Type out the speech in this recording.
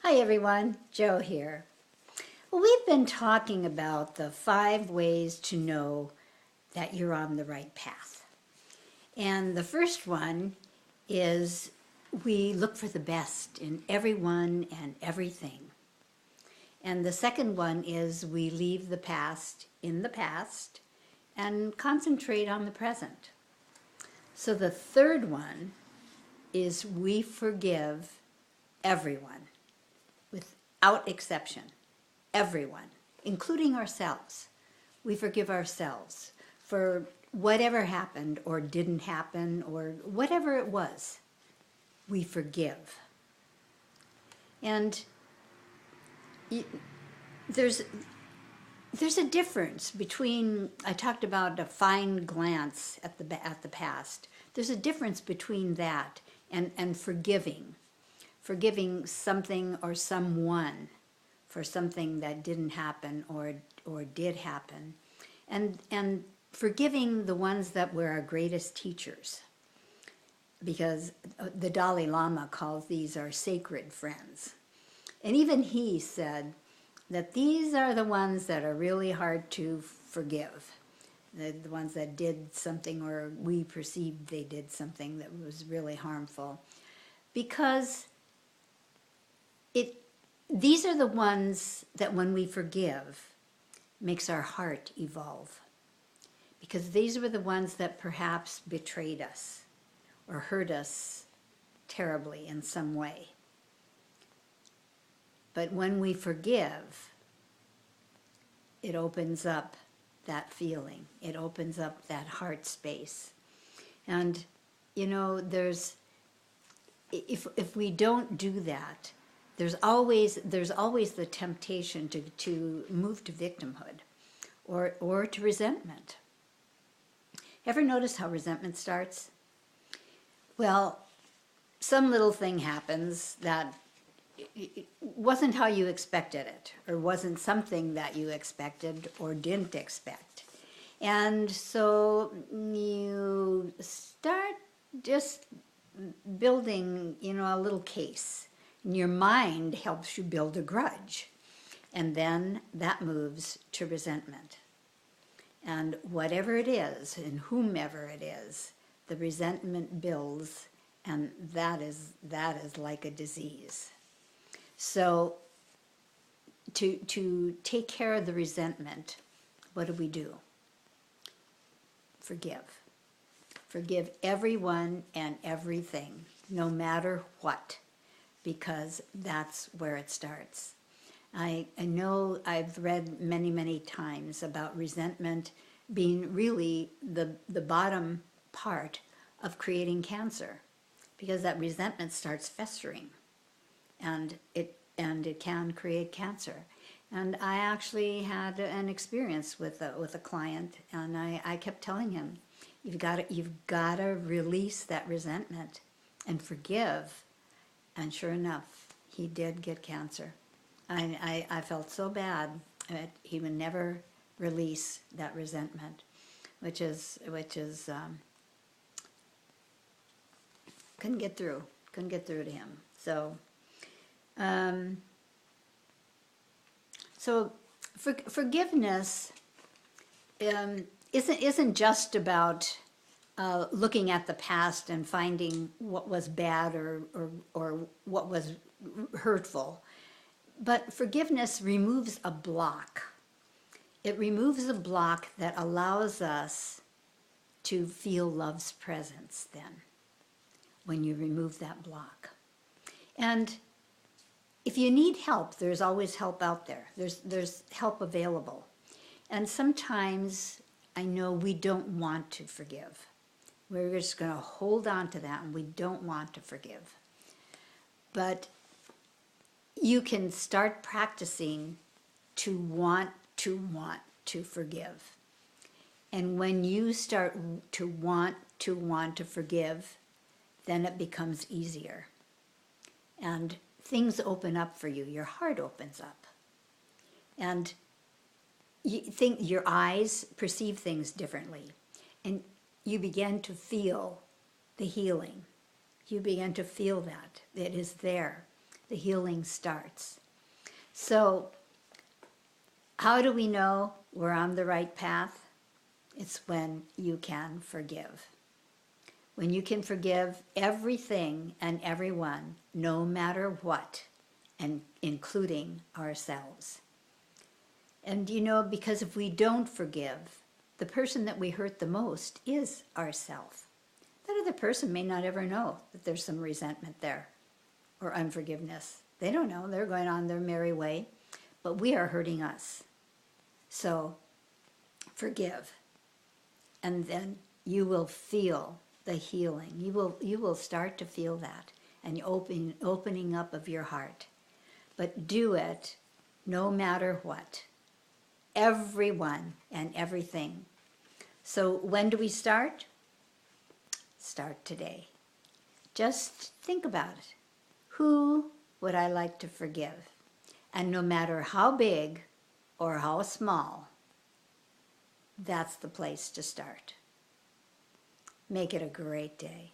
Hi everyone, Joe here. Well, we've been talking about the 5 ways to know that you're on the right path. And the first one is we look for the best in everyone and everything. And the second one is we leave the past in the past and concentrate on the present. So the third one is we forgive everyone, without exception, everyone, including ourselves. We forgive ourselves for whatever happened or didn't happen or whatever it was. We forgive. And there's a difference between, I talked about a fine glance at the past. There's a difference between that and forgiving something or someone for something that didn't happen or did happen, and forgiving the ones that were our greatest teachers, because the Dalai Lama calls these our sacred friends. And even he said that these are the ones that are really hard to forgive, the ones that did something or we perceived they did something that was really harmful, because these are the ones that when we forgive makes our heart evolve, because these were the ones that perhaps betrayed us or hurt us terribly in some way. But when we forgive, it opens up that feeling. It opens up that heart space. And, you know, if we don't do that, there's always the temptation to move to victimhood or to resentment. Ever notice how resentment starts? Well, some little thing happens that wasn't how you expected it, or wasn't something that you expected or didn't expect. And so you start just building, a little case. And your mind helps you build a grudge. And then that moves to resentment. And whatever it is, and whomever it is, the resentment builds, and that is like a disease. So to take care of the resentment, what do? Forgive. Forgive everyone and everything, no matter what, because that's where it starts. I know I've read many, many times about resentment being really the bottom part of creating cancer, because that resentment starts festering, and it can create cancer. And I actually had an experience with a client, and I kept telling him, you've got to release that resentment and forgive. And sure enough, he did get cancer. I felt so bad that he would never release that resentment, which is couldn't get through to him. So forgiveness isn't just about looking at the past and finding what was bad or what was hurtful. But forgiveness removes a block. It removes a block that allows us to feel love's presence then, when you remove that block. And if you need help, there's always help out there. There's help available. And sometimes I know we don't want to forgive. We're just going to hold on to that, and we don't want to forgive. But you can start practicing to want to forgive. And when you start to want to forgive, then it becomes easier. And things open up for you. Your heart opens up. And you think your eyes perceive things differently. And you begin to feel the healing. You begin to feel that. It is there. the healing starts. So how do we know we're on the right path? It's when you can forgive. When you can forgive everything and everyone, no matter what, and including ourselves. And because if we don't forgive, the person that we hurt the most is ourself. That other person may not ever know that there's some resentment there or unforgiveness. They don't know. They're going on their merry way, but we are hurting us. So forgive, and then you will feel the healing. You will start to feel that, and opening up of your heart. But do it no matter what. Everyone and everything. So when do we start? Start today. Just think about it. Who would I like to forgive? And no matter how big or how small, that's the place to start. Make it a great day.